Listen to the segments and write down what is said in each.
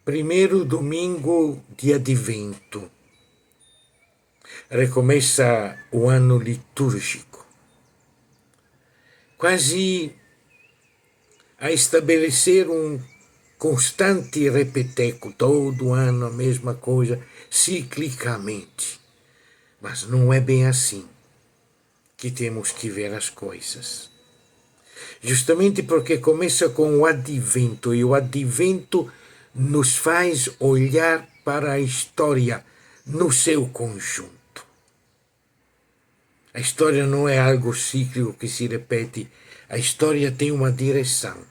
Primeiro domingo de Advento. Recomeça o ano litúrgico. Quase a estabelecer um constante repeteco, todo ano a mesma coisa, ciclicamente. Mas não é bem assim que temos que ver as coisas. Justamente porque começa com o Advento, e o Advento nos faz olhar para a história no seu conjunto. A história não é algo cíclico que se repete, a história tem uma direção,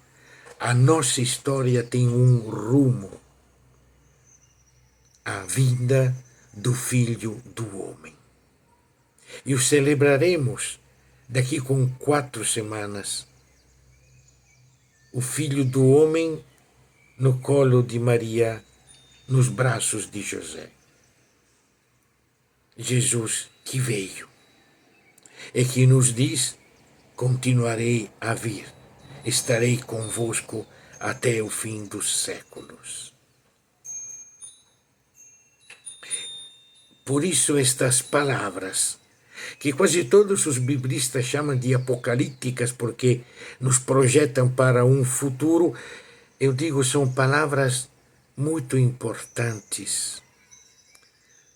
a nossa história tem um rumo, a vinda do Filho do Homem. E o celebraremos daqui com 4 semanas. O Filho do Homem no colo de Maria, nos braços de José. Jesus que veio e que nos diz: continuarei a vir, estarei convosco até o fim dos séculos. Por isso estas palavras, que quase todos os biblistas chamam de apocalípticas, porque nos projetam para um futuro, eu digo, são palavras muito importantes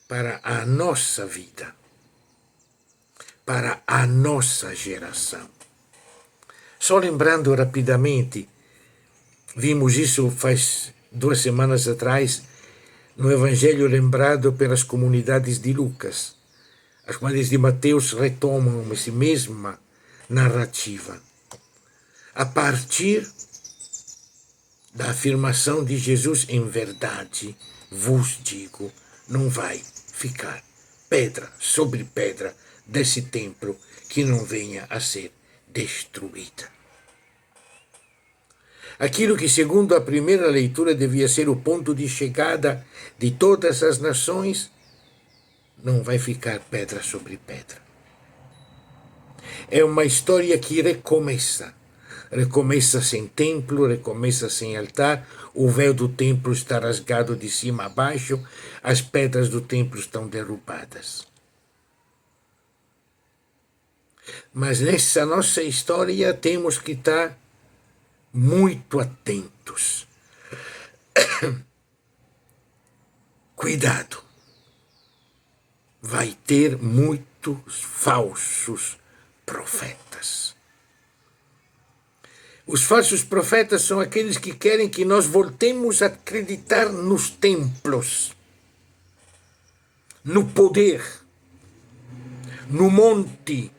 para a nossa vida, para a nossa geração. Só lembrando rapidamente, vimos isso faz 2 semanas atrás, no Evangelho lembrado pelas comunidades de Lucas. As comunidades de Mateus retomam essa mesma narrativa, a partir da afirmação de Jesus: em verdade vos digo, não vai ficar pedra sobre pedra desse templo que não venha a ser destruída. Aquilo que, segundo a primeira leitura, devia ser o ponto de chegada de todas as nações, não vai ficar pedra sobre pedra. É uma história que recomeça. Recomeça sem templo, recomeça sem altar, o véu do templo está rasgado de cima a baixo, as pedras do templo estão derrubadas. Mas nessa nossa história temos que estar muito atentos. Cuidado. Vai ter muitos falsos profetas. Os falsos profetas são aqueles que querem que nós voltemos a acreditar nos templos, no poder, no monte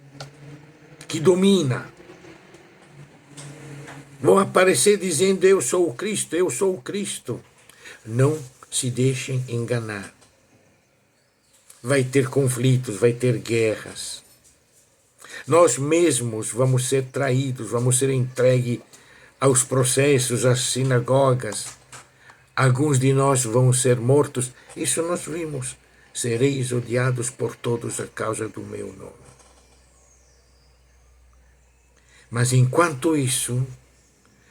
que domina. Vão aparecer dizendo: eu sou o Cristo, eu sou o Cristo. Não se deixem enganar. Vai ter conflitos, vai ter guerras. Nós mesmos vamos ser traídos, vamos ser entregues aos processos, às sinagogas. Alguns de nós vão ser mortos. Isso nós vimos. Sereis odiados por todos a causa do meu nome. Mas enquanto isso,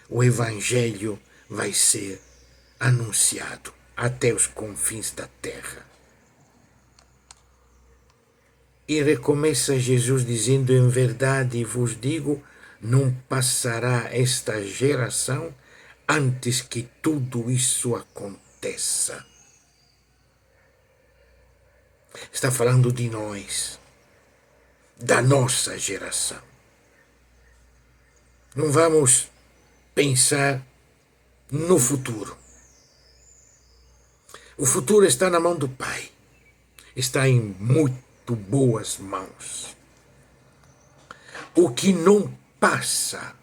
o Evangelho vai ser anunciado até os confins da terra. E recomeça Jesus dizendo: em verdade vos digo, não passará esta geração antes que tudo isso aconteça. Está falando de nós, da nossa geração. Não vamos pensar no futuro. O futuro está na mão do Pai. Está em muito boas mãos. O que não passa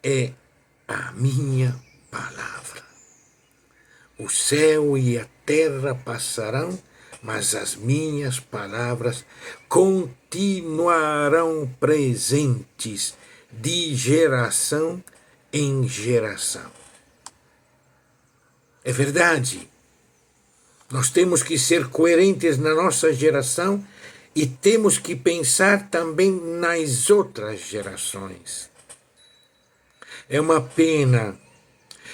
é a minha palavra. O céu e a terra passarão, mas as minhas palavras continuarão presentes de geração em geração. É verdade. Nós temos que ser coerentes na nossa geração e temos que pensar também nas outras gerações. É uma pena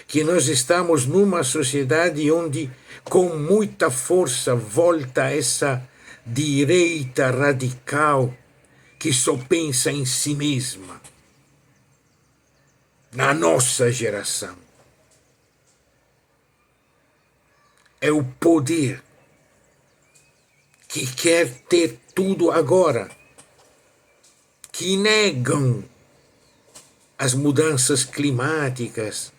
que nós estamos numa sociedade onde, com muita força, volta essa direita radical que só pensa em si mesma. Na nossa geração. É o poder que quer ter tudo agora, que negam as mudanças climáticas,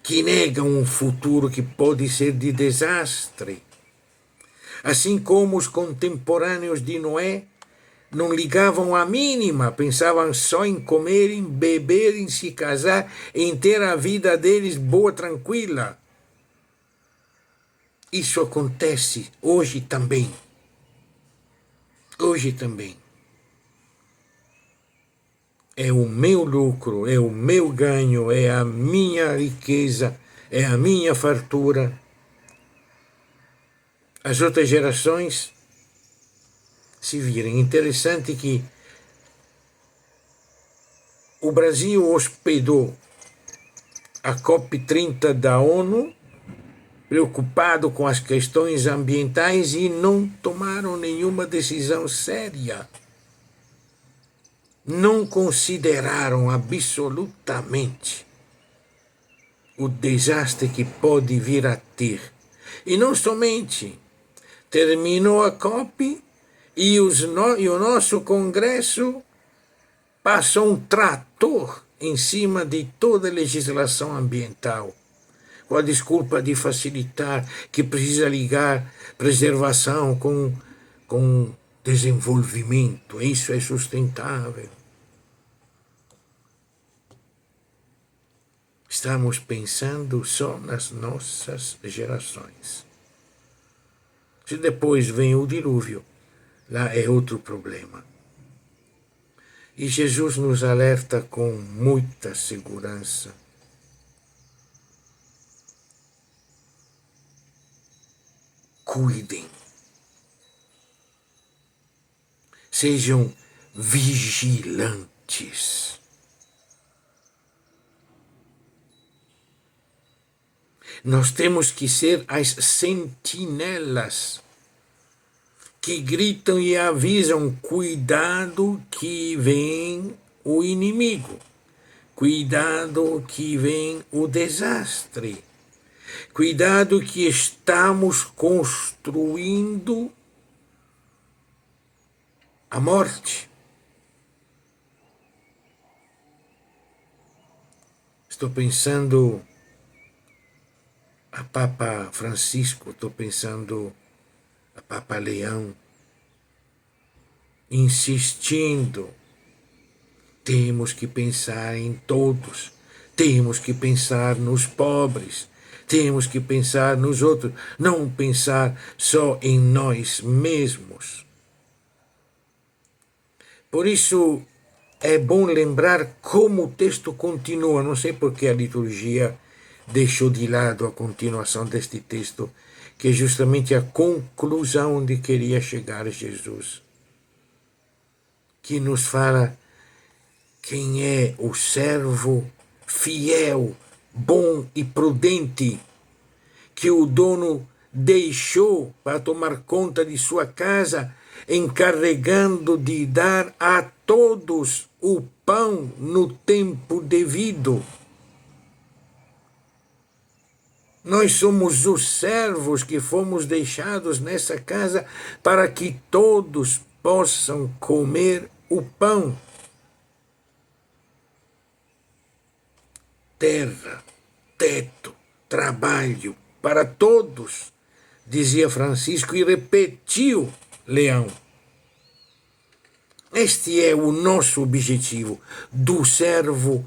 que negam um futuro que pode ser de desastre. Assim como os contemporâneos de Noé não ligavam a mínima, pensavam só em comer, em beber, em se casar, em ter a vida deles boa, tranquila. Isso acontece hoje também. Hoje também. É o meu lucro, é o meu ganho, é a minha riqueza, é a minha fartura. As outras gerações se virem. Interessante que o Brasil hospedou a COP30 da ONU, preocupado com as questões ambientais, e não tomaram nenhuma decisão séria. Não consideraram absolutamente o desastre que pode vir a ter. E não somente terminou a COP e o nosso Congresso passou um trator em cima de toda a legislação ambiental, com a desculpa de facilitar, que precisa ligar preservação com desenvolvimento. Isso é sustentável. Estamos pensando só nas nossas gerações. Se depois vem o dilúvio, lá é outro problema. E Jesus nos alerta com muita segurança. Cuidem. Sejam vigilantes. Nós temos que ser as sentinelas que gritam e avisam: cuidado que vem o inimigo, cuidado que vem o desastre, cuidado que estamos construindo a morte. Estou pensando a Papa Francisco, estou pensando a Papa Leão, insistindo, temos que pensar em todos, temos que pensar nos pobres, temos que pensar nos outros, não pensar só em nós mesmos. Por isso é bom lembrar como o texto continua. Não sei por que a liturgia deixou de lado a continuação deste texto, que é justamente a conclusão onde queria chegar Jesus, que nos fala quem é o servo fiel, bom e prudente, que o dono deixou para tomar conta de sua casa, encarregando de dar a todos o pão no tempo devido. Nós somos os servos que fomos deixados nessa casa para que todos possam comer o pão. Terra, teto, trabalho para todos, dizia Francisco e repetiu Leão. Este é o nosso objetivo, do servo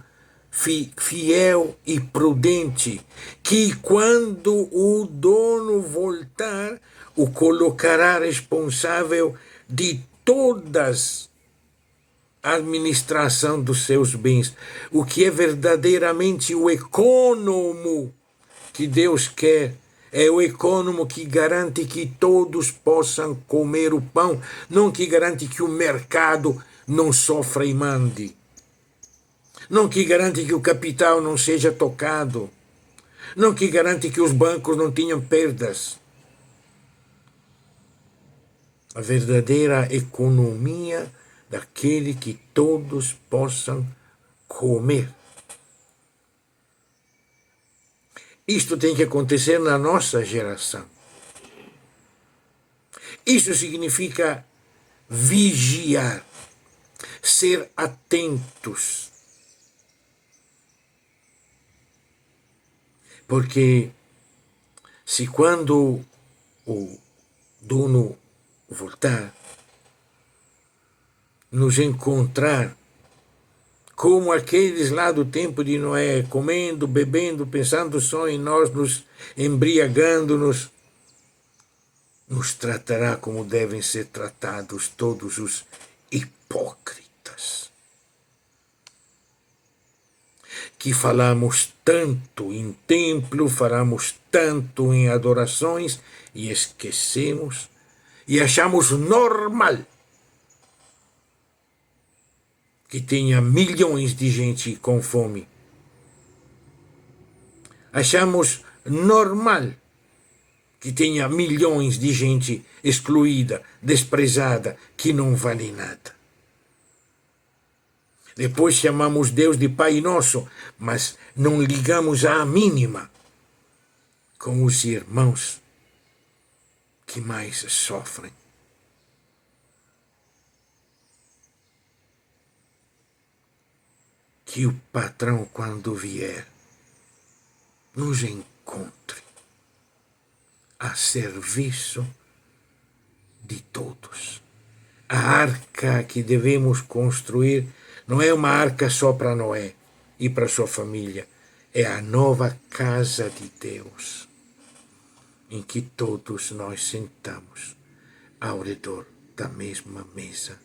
fiel e prudente, que quando o dono voltar, o colocará responsável de todas a administração dos seus bens, o que é verdadeiramente o econômico que Deus quer. É o econômico que garante que todos possam comer o pão, não que garante que o mercado não sofra e mande. Não que garante que o capital não seja tocado. não que garante que os bancos não tenham perdas. A verdadeira economia daquele que todos possam comer. Isto tem que acontecer na nossa geração. Isso significa vigiar, ser atentos. Porque se quando o dono voltar, nos encontrar como aqueles lá do tempo de Noé, comendo, bebendo, pensando só em nós, nos embriagando-nos, nos tratará como devem ser tratados todos os hipócritas, que falamos tanto em templo, falamos tanto em adorações e esquecemos e achamos normal que tenha milhões de gente com fome. Achamos normal que tenha milhões de gente excluída, desprezada, que não vale nada. Depois chamamos Deus de Pai Nosso, mas não ligamos à mínima com os irmãos que mais sofrem. Que o patrão, quando vier, nos encontre a serviço de todos. A arca que devemos construir não é uma arca só para Noé e para sua família, é a nova casa de Deus, em que todos nós sentamos ao redor da mesma mesa,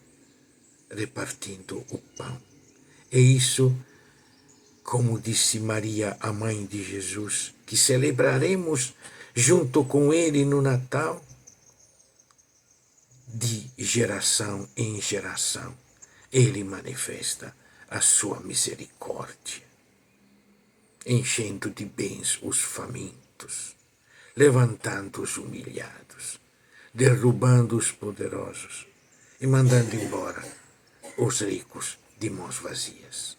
repartindo o pão. É isso, como disse Maria, a mãe de Jesus, que celebraremos junto com ele no Natal, de geração em geração. Ele manifesta a sua misericórdia, enchendo de bens os famintos, levantando os humilhados, derrubando os poderosos e mandando embora os ricos de mãos vazias.